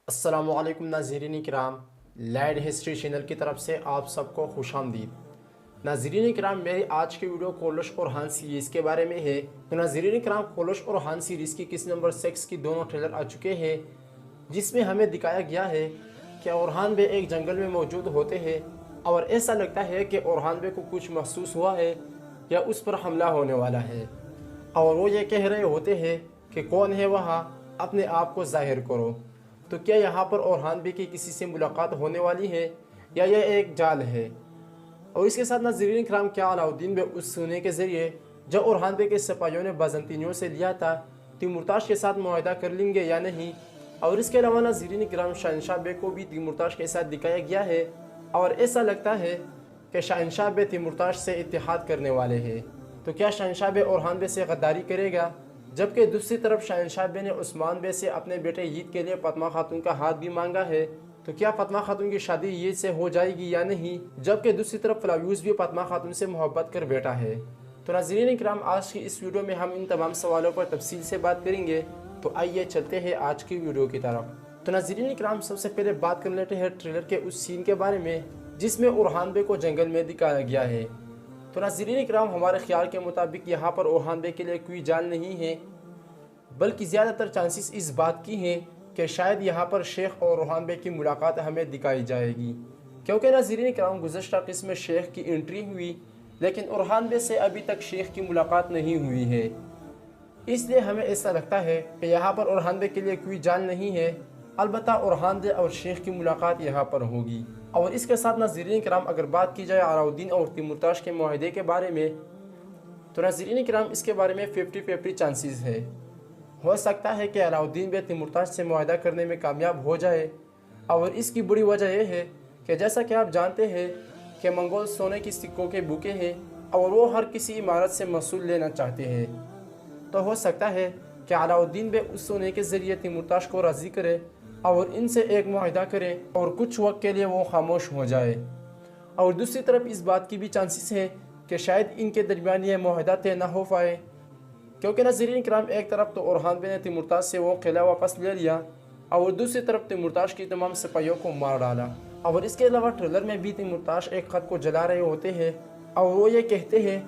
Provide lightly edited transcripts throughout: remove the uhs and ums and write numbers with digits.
अस्सलामु अलैकुम नाज़रीन किराम, लैड हिस्ट्री चैनल की तरफ से आप सबको खुश आमदीद। नाज़रीन किराम, मेरी आज की वीडियो कोलश और हान सीरीज़ के बारे में है। तो नाज़रीन किराम, कोलश और हान सीरीज़ की किस नंबर 6 की दोनों ट्रेलर आ चुके हैं, जिसमें हमें दिखाया गया है कि ओरहान बे एक जंगल में मौजूद होते हैं और ऐसा लगता है कि ओरहान बे को कुछ महसूस हुआ है या उस पर हमला होने वाला है, और वो ये कह रहे होते हैं कि कौन है वहाँ, अपने आप को जाहिर करो। तो क्या यहाँ पर ओरहान बे की किसी से मुलाकात होने वाली है या यह एक जाल है? और इसके साथ नाज़रीन किराम, क्या अलाउद्दीन बे उस सोने के ज़रिए जो ओरहान बे के सिपाहियों ने बाज़ंतीनियों से लिया था तिमुरताश के साथ मुआहदा कर लेंगे या नहीं? और इसके अलावा नाज़रीन किराम, शहनशाह बे को भी तिमुरताश के साथ दिखाया गया है और ऐसा लगता है कि शहनशाह बे तिमुरताश से इत्तेहाद करने वाले हैं। तो क्या शहनशाह बे ओरहान बे से गद्दारी करेगा? जबकि दूसरी तरफ शहनशाह बे ने उस्मान बे से अपने बेटे यीद के लिए फातिमा खातून का हाथ भी मांगा है। तो क्या फातिमा खातून की शादी यीद से हो जाएगी या नहीं? जबकि दूसरी तरफ फलायूस भी फातिमा खातून से मोहब्बत कर बैठा है। तो नाज़रीन इकराम, आज की इस वीडियो में हम इन तमाम सवालों पर तफसील से बात करेंगे। तो आइए चलते हैं आज की वीडियो की तरफ। तो नाज़रीन इकराम, सबसे पहले बात कर लेते हैं ट्रेलर के उस सीन के बारे में जिसमें ओरहान बे को जंगल में दिखाया गया है। तो नाज़रीन इकराम, हमारे ख्याल के मुताबिक यहाँ पर ओरहान बे के लिए कोई जाल नहीं है, बल्कि ज़्यादातर चांसेस इस बात की हैं कि शायद यहाँ पर शेख और ओरहान बे की मुलाकात हमें दिखाई जाएगी। क्योंकि नाज़रीन इकराम, गुज़श्ता किस्म में शेख की एंट्री हुई, लेकिन ओरहान बे से अभी तक शेख की मुलाकात नहीं हुई है। इसलिए हमें ऐसा लगता है कि यहाँ पर ओरहान बे के लिए कोई जाल नहीं है। अलबत्ता ओरहान बे और शेख की मुलाकात यहाँ पर होगी। और इसके साथ नाज़रीन किराम, अगर बात की जाए अलाउद्दीन और तिमुरताश के मुआहदे के बारे में, तो नाज़रीन किराम, इसके बारे में 50-50 चांसेस है। हो सकता है कि अलाउद्दीन बे तिमुरताश से मुआहदा करने में कामयाब हो जाए, और इसकी बड़ी वजह यह है कि जैसा कि आप जानते हैं कि मंगोल सोने की सिक्कों के भूखे हैं और वो हर किसी इमारत से महसूल लेना चाहते हैं। तो हो सकता है कि अलाउद्दीन बे उस सोने के ज़रिए तिमुरताश को राज़ी करे और इनसे एक मुआहदा करे और कुछ वक्त के लिए वो खामोश हो जाए। और दूसरी तरफ इस बात की भी चांसेस है कि शायद इनके दरमियान ये मुआहदा तय ना हो पाए, क्योंकि नाज़रीन किराम, एक तरफ तो ओरहान बे ने तिमुरताश से वो किला वापस ले लिया और दूसरी तरफ तिमुरताश की तमाम सिपाहियों को मार डाला। और इसके अलावा ट्रेलर में भी तिमुरताश एक ख़त को जला रहे होते हैं और वो ये कहते हैं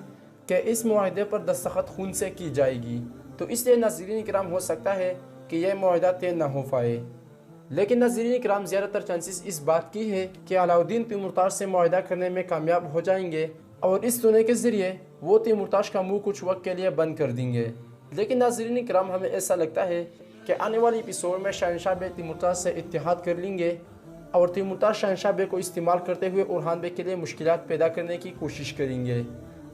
कि इस मुआहदे पर दस्तखत खून से की जाएगी। तो इसलिए नाज़रीन किराम, हो सकता है कि यह मुआहदा तय ना हो पाए। लेकिन नाज़रीन किराम, ज़्यादातर चांसेस इस बात की है कि अलाउद्दीन तिमुरताश से मुआहदा करने में कामयाब हो जाएंगे और इस सोने के ज़रिए वो तिमुरताश का मुंह कुछ वक्त के लिए बंद कर देंगे। लेकिन नाज़रीन किराम, हमें ऐसा लगता है कि आने वाली एपिसोड में शहनशाह बे तिमुरताश से इत्तेहाद कर लेंगे और तिमुरताश शहनशाह बे को इस्तेमाल करते हुए ओरहान बे के लिए मुश्किलात पैदा करने की कोशिश करेंगे।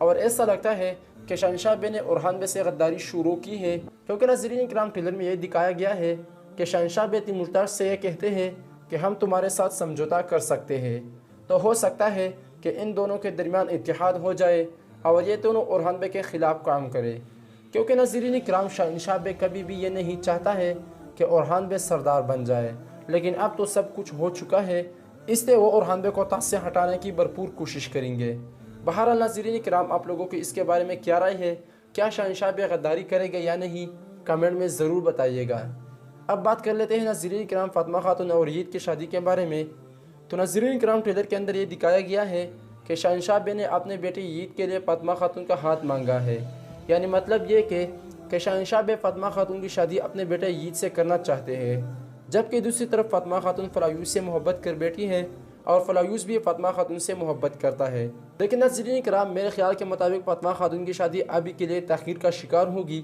और ऐसा लगता है कि शहनशाह बे ने ओरहान बे से गद्दारी शुरू की है, क्योंकि नाज़रीन किराम, ट्रेलर में यह दिखाया गया है कि शहनशाह बे तिमुरताश से ये कहते हैं कि हम तुम्हारे साथ समझौता कर सकते हैं। तो हो सकता है कि इन दोनों के दरमियान इत्तेहाद हो जाए और ये दोनों ओरहान बे के ख़िलाफ़ काम करे, क्योंकि नाज़रीन किराम, शहनशाह बे कभी भी ये नहीं चाहता है कि ओरहान बे सरदार बन जाए, लेकिन अब तो सब कुछ हो चुका है, इसलिए वो ओरहान बे को ताज से हटाने की भरपूर कोशिश करेंगे। बहरहाल नाज़रीन किराम, आप लोगों की इसके बारे में क्या राय है? क्या शहनशाह बे गद्दारी करेगा या नहीं? कमेंट में ज़रूर बताइएगा। अब बात कर लेते हैं नाज़रीन किराम, फातिमा खातून और यीद की शादी के बारे में। तो नाज़रीन किराम, ट्रेलर के अंदर ये दिखाया गया है कि शहनशाह बे ने अपने बेटे यीद के लिए फातिमा खातून का हाथ मांगा है। यानी मतलब ये कि शहनशाह बे फातिमा खातून की शादी अपने बेटे यीद से करना चाहते हैं, जबकि दूसरी तरफ फातिमा खातून फलायूस से मोहब्बत कर बैठी है और फलायूस भी फातिमा खातून से मोहब्बत करता है। लेकिन नाज़रीन किराम, मेरे ख्याल के मुताबिक फातिमा खातून की शादी अभी के लिए तख़ीर का शिकार होगी,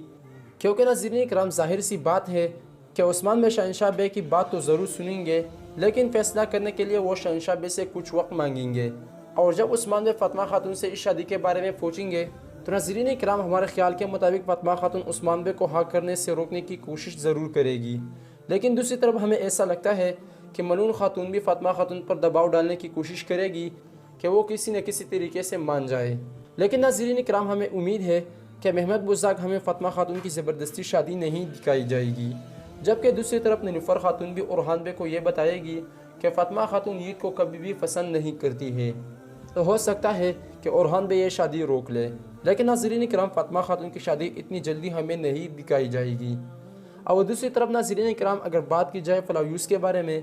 क्योंकि नाज़रीन किराम, ज़ाहिर सी बात है कि उस्मान बे शहनशाह बे की बात तो ज़रूर सुनेंगे, लेकिन फ़ैसला करने के लिए वो शहनशाह बे से कुछ वक्त मांगेंगे। और जब उस्मान बे फातिमा खातून से इस शादी के बारे में पूछेंगे, तो नाज़रीन किराम, हमारे ख्याल के मुताबिक फातिमा खातून उस्मान बे को हाँ करने से रोकने की कोशिश ज़रूर करेगी। लेकिन दूसरी तरफ हमें ऐसा लगता है कि मलून खातून भी फातिमा खातून पर दबाव डालने की कोशिश करेगी कि वो किसी न किसी तरीके से मान जाए। लेकिन नाज़रीन किराम, हमें उम्मीद है कि महमद बुज़्ज़ाक हमें फातिमा खातून की ज़बरदस्ती शादी नहीं दिखाई जाएगी, जबकि दूसरी तरफ नीलूफ़र खातून भी ओरहान बे को ये बताएगी कि फातिमा खातून यीद को कभी भी पसंद नहीं करती है। तो हो सकता है कि ओरहान बे ये शादी रोक ले। लेकिन नाज़रीन किराम, फातिमा खातून की शादी इतनी जल्दी हमें नहीं दिखाई जाएगी। اور دوسری طرف ناظرین کرام اگر بات کی جائے فلاویوس کے بارے میں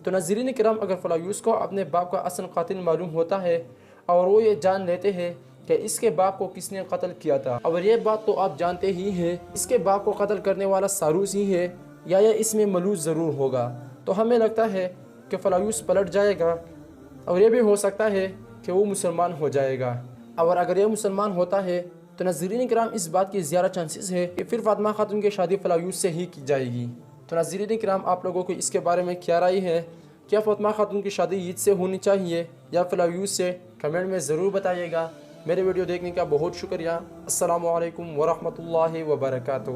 تو ناظرین کرام اگر فلاویوس کو اپنے باپ کا اصل قاتل معلوم ہوتا ہے اور وہ یہ جان لیتے ہیں کہ اس کے باپ کو کس نے قتل کیا تھا، اور یہ بات تو آپ جانتے ہی ہیں اس کے باپ کو قتل کرنے والا ساروس ہی ہے یا یہ اس میں ملوث ضرور ہوگا، تو ہمیں لگتا ہے کہ فلاویوس پلٹ جائے گا اور یہ بھی ہو سکتا ہے کہ وہ مسلمان ہو جائے گا، اور اگر یہ مسلمان ہوتا ہے تو ناظرین کرام اس بات کی زیادہ چانسز ہے کہ پھر فاطمہ خاتون کی شادی فلاویوس سے ہی کی جائے گی۔ تو ناظرین کرام آپ لوگوں کو اس کے بارے میں کیا رائے ہے؟ کیا فاطمہ خاتون کی شادی یزید سے ہونی چاہیے یا فلاویوس سے؟ کمنٹ میں ضرور بتائیے گا۔ میرے ویڈیو دیکھنے کا بہت شکریہ۔ السلام علیکم ورحمۃ اللہ وبرکاتہ۔